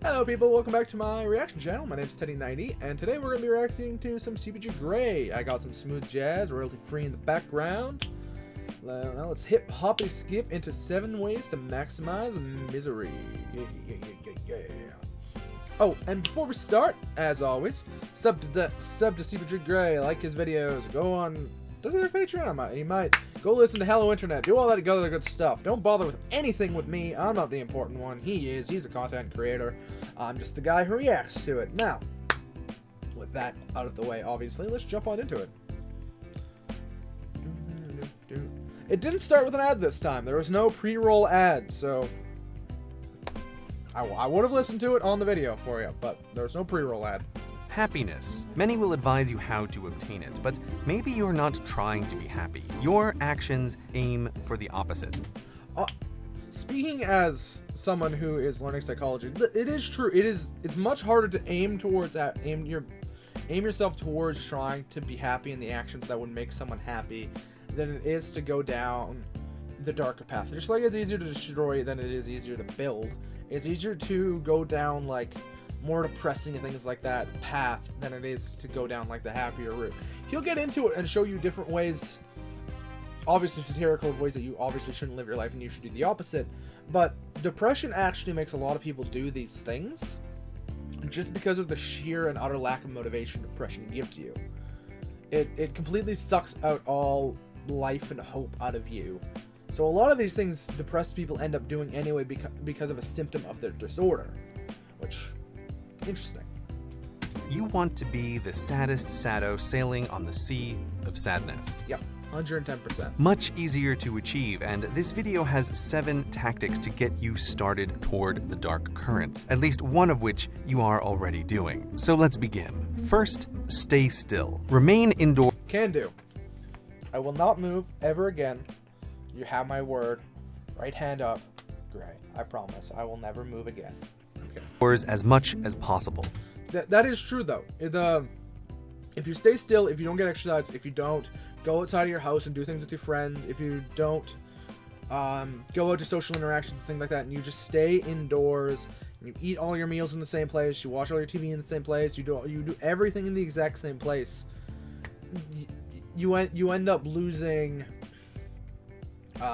Hello people, welcome back to my reaction channel. My name's Teddy90, and today we're going to be reacting to some CBG Grey. I got some smooth jazz, royalty free in the background. Now let's hop and skip into 7 ways to maximize misery. Yeah. Oh, and before we start, as always, sub to CBG Grey, like his videos, go on, does he have a Patreon? He might. Go listen to Hello Internet, do all that other good stuff. Don't bother with anything with me, I'm not the important one, he's a content creator. I'm just the guy who reacts to it. Now, with that out of the way, obviously, let's jump on into it. It didn't start with an ad this time, there was no pre-roll ad, so I would have listened to it on the video for you, but there was no pre-roll ad. Happiness. Many will advise you how to obtain it, but maybe you're not trying to be happy. Your actions aim for the opposite. Speaking as someone who is learning psychology, it is true. It's much harder to aim yourself towards trying to be happy in the actions that would make someone happy than it is to go down the darker path. Just like it's easier to destroy than it is easier to build. It's easier to go down like more depressing and things like that path than it is to go down like the happier route. He'll get into it and show you different ways, obviously satirical ways that you obviously shouldn't live your life and you should do the opposite, but depression actually makes a lot of people do these things just because of the sheer and utter lack of motivation depression gives you. It completely sucks out all life and hope out of you. So a lot of these things depressed people end up doing anyway because of a symptom of their disorder, which interesting. You want to be the saddest saddo sailing on the sea of sadness. Yep, 110%. Much easier to achieve, and this video has 7 tactics to get you started toward the dark currents, at least one of which you are already doing. So let's begin. First, stay still. Remain indoors. Can do. I will not move ever again. You have my word. Right hand up. Great. I promise. I will never move again. Okay. As much as possible. That is true though. If you stay still, if you don't get exercise, if you don't go outside of your house and do things with your friends, if you don't go out to social interactions and things like that, and you just stay indoors, and you eat all your meals in the same place, you watch all your TV in the same place, you do everything in the exact same place, you end up losing. It's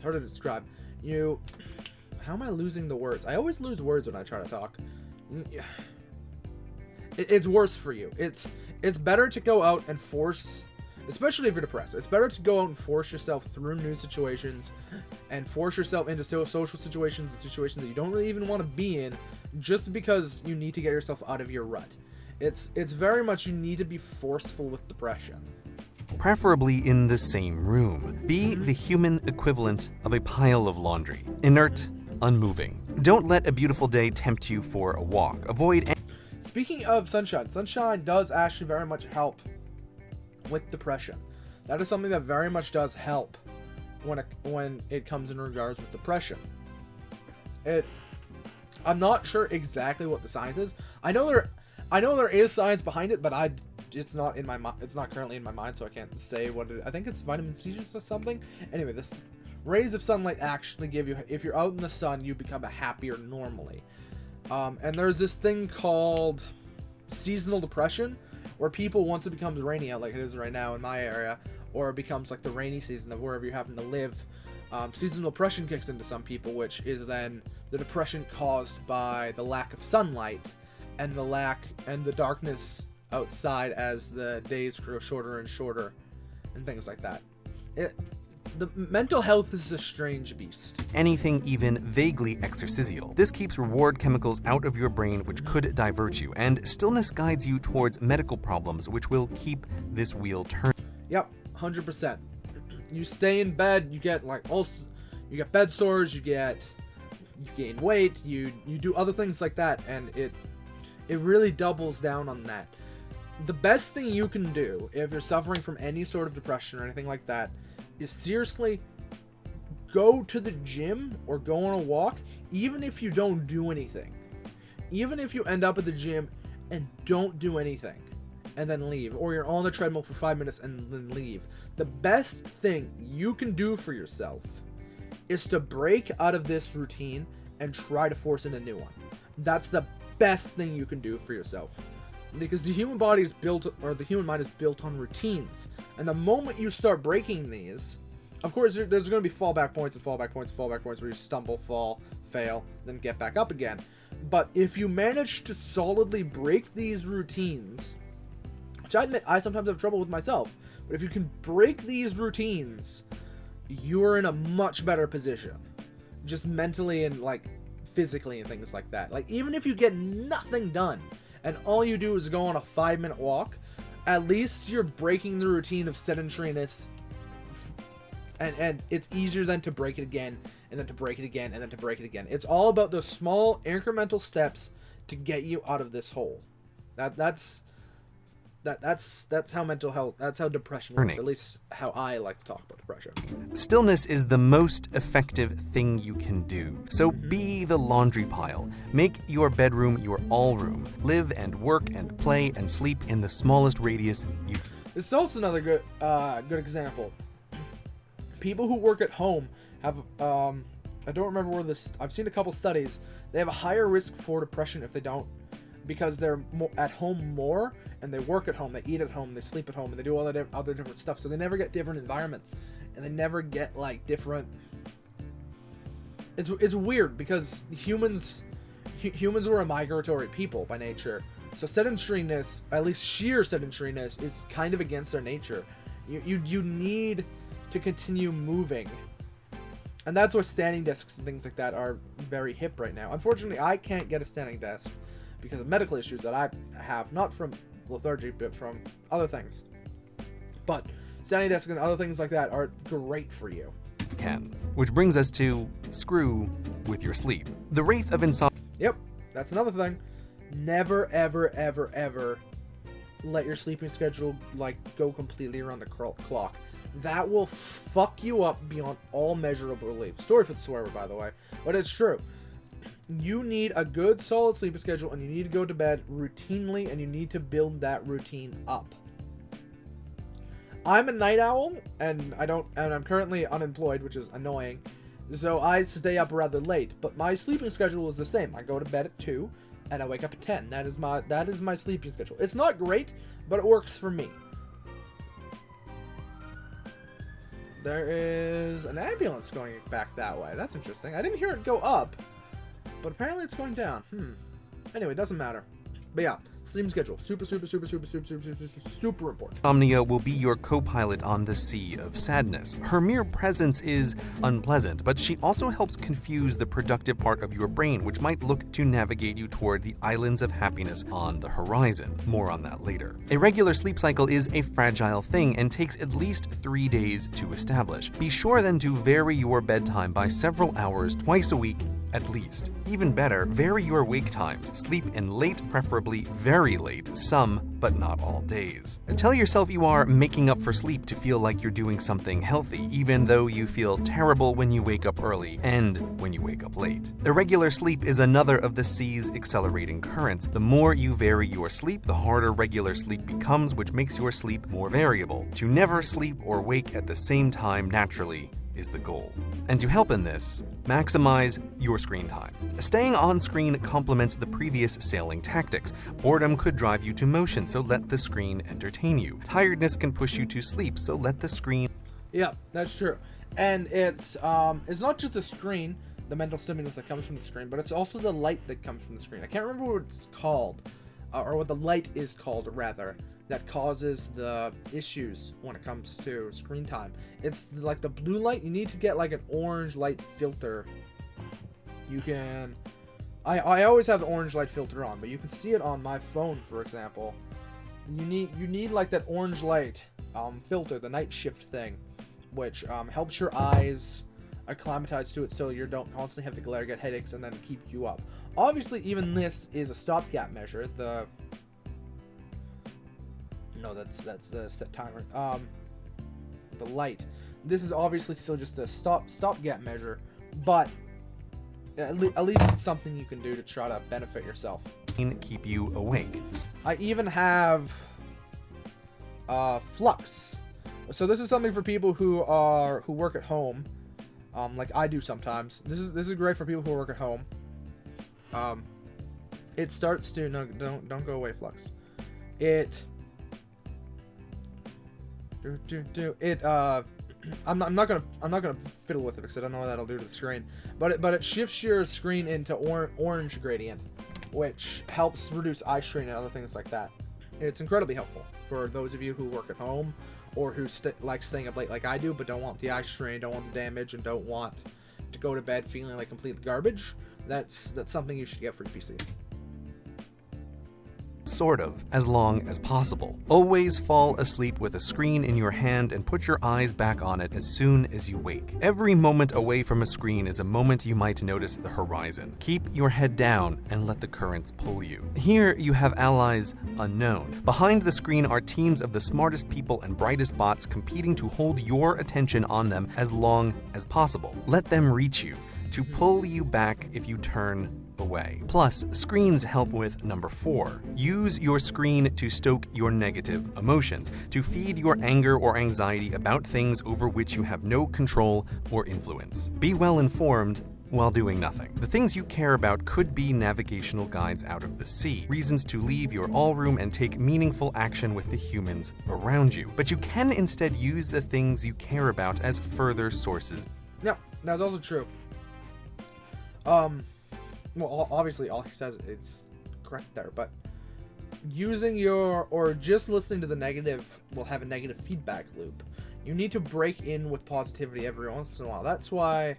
hard to describe. How am I losing the words? I always lose words when I try to talk. It's worse for you. It's better to go out and force, especially if you're depressed, it's better to go out and force yourself through new situations and force yourself into social situations and situations that you don't really even want to be in just because you need to get yourself out of your rut. It's very much you need to be forceful with depression. Preferably in the same room. Be the human equivalent of a pile of laundry. Inert, unmoving. Don't let a beautiful day tempt you for a walk. Avoid. Speaking of sunshine, sunshine does actually very much help with depression. That is something that very much does help when it comes in regards with depression. I'm not sure exactly what the science is. I know there is science behind it, but it's not in my mind. It's not currently in my mind, so I can't say what it is. I think it's vitamin C or something. Anyway, this rays of sunlight actually give you, if you're out in the sun, you become happier normally. And there's this thing called seasonal depression, where people, once it becomes rainy out like it is right now in my area, or it becomes like the rainy season of wherever you happen to live, seasonal depression kicks into some people, which is then the depression caused by the lack of sunlight and the darkness outside as the days grow shorter and shorter and things like that. The mental health is a strange beast. Anything even vaguely exercisial. This keeps reward chemicals out of your brain, which could divert you, and stillness guides you towards medical problems, which will keep this wheel turning. Yep, 100%. You stay in bed, you get you get bed sores, you gain weight, you do other things like that, and it really doubles down on that. The best thing you can do if you're suffering from any sort of depression or anything like that is seriously go to the gym or go on a walk, even if you don't do anything. Even if you end up at the gym and don't do anything and then leave, or you're on the treadmill for 5 minutes and then leave. The best thing you can do for yourself is to break out of this routine and try to force in a new one. That's the best thing you can do for yourself. Because the human body is built, or the human mind is built on routines. And the moment you start breaking these, of course, there's going to be fallback points and fallback points and fallback points where you stumble, fall, fail, then get back up again. But if you manage to solidly break these routines, which I admit I sometimes have trouble with myself, but if you can break these routines, you're in a much better position. Just mentally and like physically and things like that. Like even if you get nothing done, and all you do is go on a 5-minute walk, at least you're breaking the routine of sedentariness, and it's easier than to break it again, and then to break it again, and then to break it again. It's all about those small incremental steps to get you out of this hole. That's how mental health, that's how depression works, at least how I like to talk about depression. Stillness is the most effective thing you can do. So be the laundry pile. Make your bedroom your all room. Live and work and play and sleep in the smallest radius you. This is also another good example. People who work at home have, I don't remember where this, I've seen a couple studies, they have a higher risk for depression if they don't, because they're at home more, and they work at home, they eat at home, they sleep at home, and they do all that other different stuff, so they never get different environments, and they never get like different. It's weird because humans were a migratory people by nature, so sedentariness, at least sheer sedentariness, is kind of against their nature. You need to continue moving, and that's why standing desks and things like that are very hip right now. Unfortunately, I can't get a standing desk because of medical issues that I have, not from lethargy, but from other things. But standing desks and other things like that are great for you. Which brings us to screw with your sleep. The wraith of insomnia. Yep, that's another thing. Never, ever, ever, ever let your sleeping schedule like go completely around the clock. That will fuck you up beyond all measurable relief. Sorry for the swear word, by the way, but it's true. You need a good solid sleeping schedule, and you need to go to bed routinely, and you need to build that routine up. I'm a night owl, and I'm currently unemployed, which is annoying, so I stay up rather late, but my sleeping schedule is the same. I go to bed at 2 and I wake up at 10. That is my sleeping schedule. It's not great, but it works for me. There is an ambulance going back that way. That's interesting. I didn't hear it go up, but apparently it's going down. Anyway, it doesn't matter. But yeah, sleeping schedule. Super important. Insomnia will be your co-pilot on the sea of sadness. Her mere presence is unpleasant, but she also helps confuse the productive part of your brain, which might look to navigate you toward the islands of happiness on the horizon. More on that later. A regular sleep cycle is a fragile thing and takes at least 3 days to establish. Be sure then to vary your bedtime by several hours twice a week at least. Even better, vary your wake times. Sleep in late, preferably very late, some but not all days. Tell yourself you are making up for sleep to feel like you're doing something healthy, even though you feel terrible when you wake up early and when you wake up late. Irregular sleep is another of the sea's accelerating currents. The more you vary your sleep, the harder regular sleep becomes, which makes your sleep more variable. To never sleep or wake at the same time naturally is the goal. And to help in this, maximize your screen time. Staying on screen complements the previous sailing tactics. Boredom could drive you to motion, so let the screen entertain you. Tiredness can push you to sleep, so let the screen... Yeah, that's true. And it's not just the screen, the mental stimulus that comes from the screen, but it's also the light that comes from the screen. I can't remember what it's called, or what the light is called, rather, that causes the issues when it comes to screen time. It's like the blue light. You need to get like an orange light filter. You can... I always have the orange light filter on, but you can see it on my phone, for example. You need like that orange light filter, the night shift thing, which helps your eyes acclimatize to it so you don't constantly have to glare, get headaches, and then keep you up. Obviously, even this is a stopgap measure. No, that's the set timer. The light. This is obviously still just a stopgap measure, but at least it's something you can do to try to benefit yourself. Keep you awake. I even have flux. So this is something for people who work at home, like I do sometimes. This is great for people who work at home. It starts to no, don't go away, Flux. I'm not gonna fiddle with it because I don't know what that'll do to the screen. But it shifts your screen into orange gradient, which helps reduce eye strain and other things like that. It's incredibly helpful for those of you who work at home or who like staying up late like I do, but don't want the eye strain, don't want the damage, and don't want to go to bed feeling like complete garbage. That's something you should get for your PC. Sort of, as long as possible. Always fall asleep with a screen in your hand and put your eyes back on it as soon as you wake. Every moment away from a screen is a moment you might notice the horizon. Keep your head down and let the currents pull you. Here you have allies unknown. Behind the screen are teams of the smartest people and brightest bots competing to hold your attention on them as long as possible. Let them reach you, to pull you back if you turn away. Plus, screens help with number 4. Use your screen to stoke your negative emotions, to feed your anger or anxiety about things over which you have no control or influence. Be well informed while doing nothing. The things you care about could be navigational guides out of the sea, reasons to leave your all-room and take meaningful action with the humans around you. But you can instead use the things you care about as further sources. Yeah, that's also true. Well, obviously, all he says it's correct there, but using or just listening to the negative will have a negative feedback loop. You need to break in with positivity every once in a while. That's why,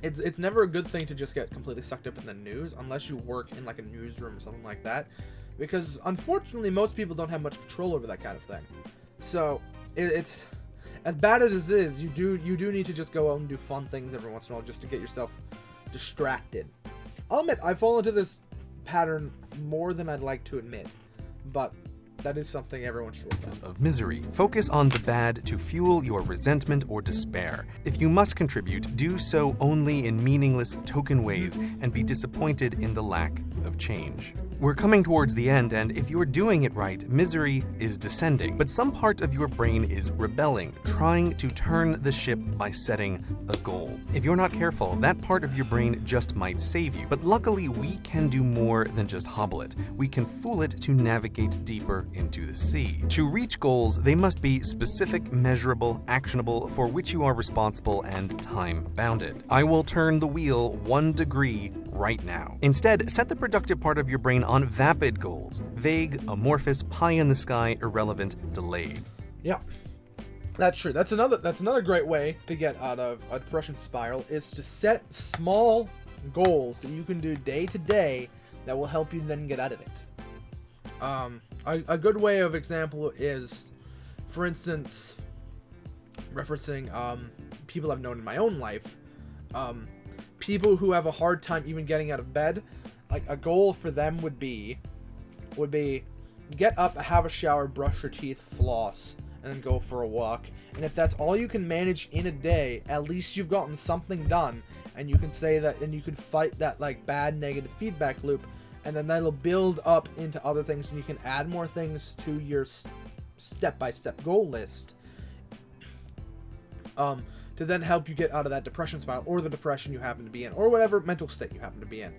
it's never a good thing to just get completely sucked up in the news unless you work in like a newsroom or something like that, because unfortunately most people don't have much control over that kind of thing. So it's as bad as it is, you do need to just go out and do fun things every once in a while just to get yourself distracted. I'll admit, I fall into this pattern more than I'd like to admit, but that is something everyone should work on. Of misery. Focus on the bad to fuel your resentment or despair. If you must contribute, do so only in meaningless token ways and be disappointed in the lack of change. We're coming towards the end, and if you're doing it right, misery is descending, but some part of your brain is rebelling, trying to turn the ship by setting a goal. If you're not careful, that part of your brain just might save you, but luckily we can do more than just hobble it. We can fool it to navigate deeper into the sea. To reach goals, they must be specific, measurable, actionable, for which you are responsible and time-bounded. I will turn the wheel 1 degree right now. Instead, set the productive part of your brain on vapid goals. Vague, amorphous, pie-in-the-sky, irrelevant, delayed. Yeah, that's true. That's another great way to get out of a depression spiral, is to set small goals that you can do day to day that will help you then get out of it. A good way of example is, for instance, referencing people I've known in my own life, people who have a hard time even getting out of bed. Like, a goal for them would be get up, have a shower, brush your teeth, floss, and then go for a walk. And if that's all you can manage in a day, at least you've gotten something done, and you can say that, and you can fight that like bad negative feedback loop, and then that'll build up into other things, and you can add more things to your step-by-step goal list to then help you get out of that depression spiral, or the depression you happen to be in, or whatever mental state you happen to be in.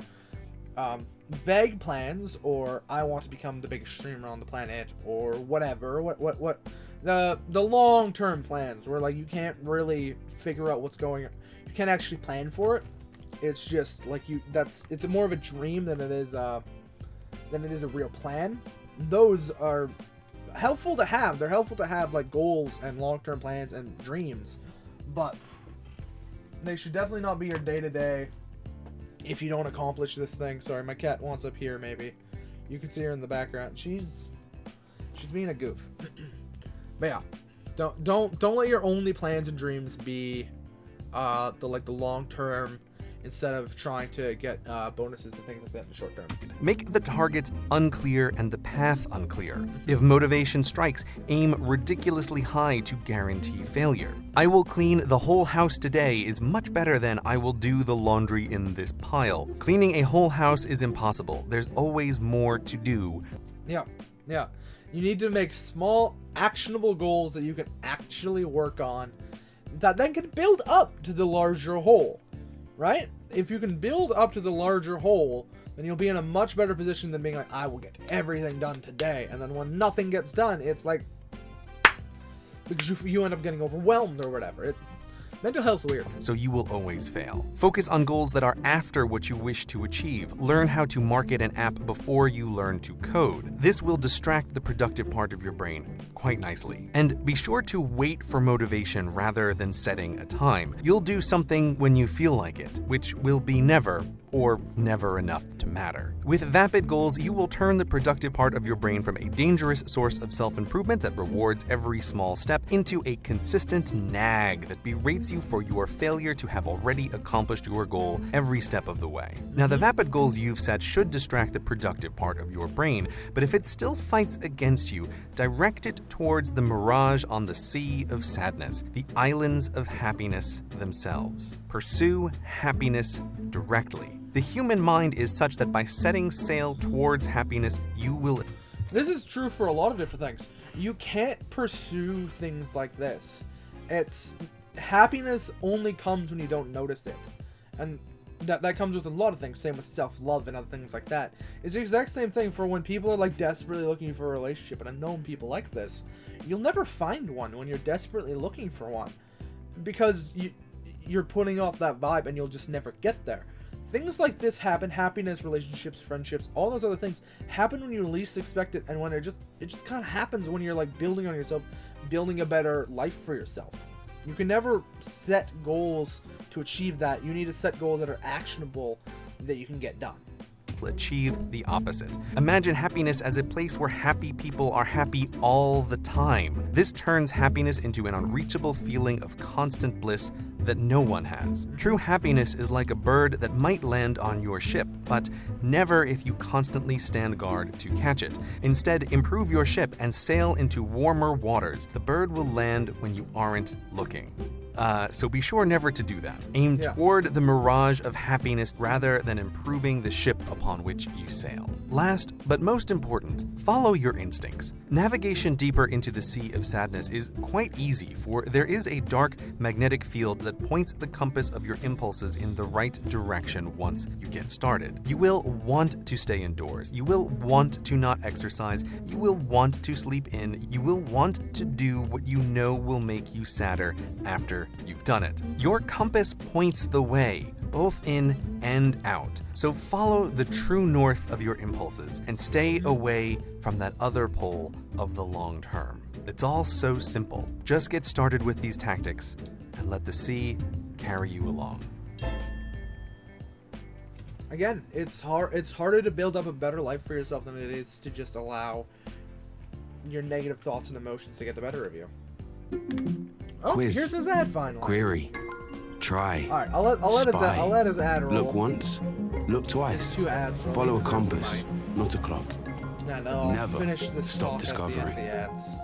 Vague plans, or I want to become the biggest streamer on the planet, or whatever, what the long-term plans, where like you can't really figure out what's going on, you can't actually plan for it. It's just like it's more of a dream than it is a real plan. Those are helpful to have. They're helpful to have, like, goals and long-term plans and dreams, but they should definitely not be your day-to-day if you don't accomplish this thing. Sorry, my cat wants up here, maybe. You can see her in the background. She's being a goof. But yeah, don't let your only plans and dreams be the long-term, instead of trying to get bonuses and things like that in the short term. Make the target unclear and the path unclear. If motivation strikes, aim ridiculously high to guarantee failure. I will clean the whole house today is much better than I will do the laundry in this pile. Cleaning a whole house is impossible. There's always more to do. Yeah. You need to make small, actionable goals that you can actually work on, that then can build up to the larger whole. right? If you can build up to the larger whole, then you'll be in a much better position than being like, I will get everything done today. And then when nothing gets done, it's like, because you end up getting overwhelmed or whatever. Mental health's weird. So you will always fail. Focus on goals that are after what you wish to achieve. Learn how to market an app before you learn to code. This will distract the productive part of your brain quite nicely. And be sure to wait for motivation rather than setting a time. You'll do something when you feel like it, which will be never or never enough to matter. With vapid goals, you will turn the productive part of your brain from a dangerous source of self-improvement that rewards every small step into a consistent nag that berates you for your failure to have already accomplished your goal every step of the way. Now, the vapid goals you've set should distract the productive part of your brain, but if it still fights against you, direct it towards the mirage on the sea of sadness, the islands of happiness themselves. Pursue happiness directly. The human mind is such that by setting sail towards happiness, you will... This is true for a lot of different things. You can't pursue things like this. Happiness only comes when you don't notice it. And that comes with a lot of things. Same with self-love and other things like that. It's the exact same thing for when people are like desperately looking for a relationship, and I've known people like this. You'll never find one when you're desperately looking for one, because you're putting off that vibe and you'll just never get there. Things like this happen. Happiness, relationships, friendships, all those other things happen when you least expect it, and when it just kind of happens when you're like building on yourself, building a better life for yourself. You can never set goals to achieve that. You need to set goals that are actionable, that you can get done. Achieve the opposite. Imagine happiness as a place where happy people are happy all the time. This turns happiness into an unreachable feeling of constant bliss that no one has. True happiness is like a bird that might land on your ship, but never if you constantly stand guard to catch it. Instead, improve your ship and sail into warmer waters. The bird will land when you aren't looking. So be sure never to do that. Aim toward the mirage of happiness rather than improving the ship upon which you sail. Last, but most important, follow your instincts. Navigation deeper into the sea of sadness is quite easy, for there is a dark magnetic field that points the compass of your impulses in the right direction once you get started. You will want to stay indoors. You will want to not exercise. You will want to sleep in. You will want to do what you know will make you sadder after you've done it. Your compass points the way, both in and out. So follow the true north of your impulses and stay away from that other pole of the long term. It's all so simple. Just get started with these tactics and let the sea carry you along. Again, it's harder to build up a better life for yourself than it is to just allow your negative thoughts and emotions to get the better of you. Oh, Quiz. Here's his ad finally. Query. Try. All right, I'll let his ad roll. Look once. Look twice. There's 2 ads. Follow a compass, not a clock. No, I'll Never finish this stop talk at the end of discovering. the ads.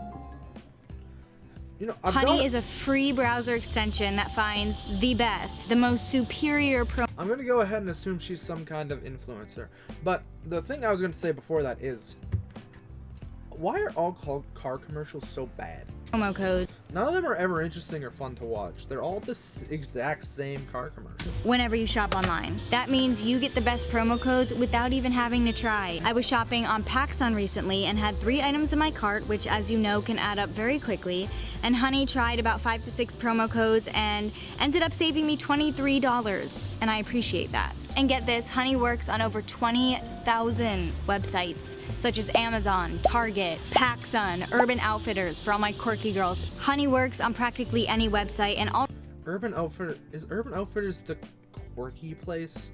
Honey is a free browser extension that finds the best, the most superior I'm going to go ahead and assume she's some kind of influencer. But the thing I was going to say before that is, why are all car commercials so bad? promo codes None of them are ever interesting or fun to watch. They're all the exact same car commercials. whenever you shop online. That means you get the best promo codes without even having to try. I was shopping on PacSun recently and had 3 items in my cart, which as you know can add up very quickly. And Honey tried about 5 to 6 promo codes and ended up saving me $23. And I appreciate that. And get this, Honey works on over 20,000 websites, such as Amazon, Target, PacSun, Urban Outfitters for all my quirky girls. Honey works on practically any website and all. Urban Outfitters the quirky place?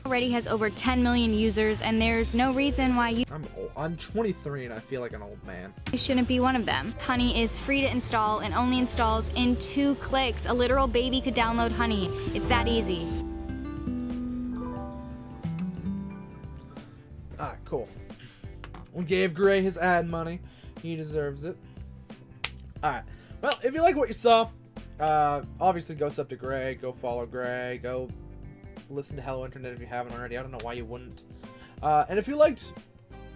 Already has over 10 million users, and there's no reason why you I'm old. I'm 23 and I feel like an old man. shouldn't be one of them. Honey is free to install and only installs in 2 clicks. A literal baby could download Honey. It's that easy. Alright, cool. We gave Gray his ad money. He deserves it. Alright. Well, if you like what you saw, obviously go sub to Gray, go follow Gray, go listen to Hello Internet if you haven't already. I don't know why you wouldn't. And if you liked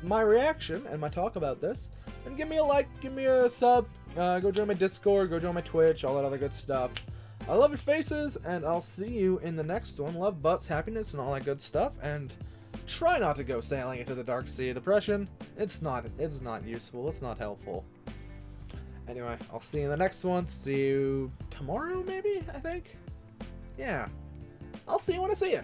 my reaction and my talk about this, then give me a like, give me a sub, go join my Discord, go join my Twitch, all that other good stuff. I love your faces, and I'll see you in the next one. Love, butts, happiness, and all that good stuff. And try not to go sailing into the dark sea of depression. It's not useful. It's not helpful. Anyway, I'll see you in the next one. See you tomorrow, maybe, I think? Yeah. I'll see you when I see you.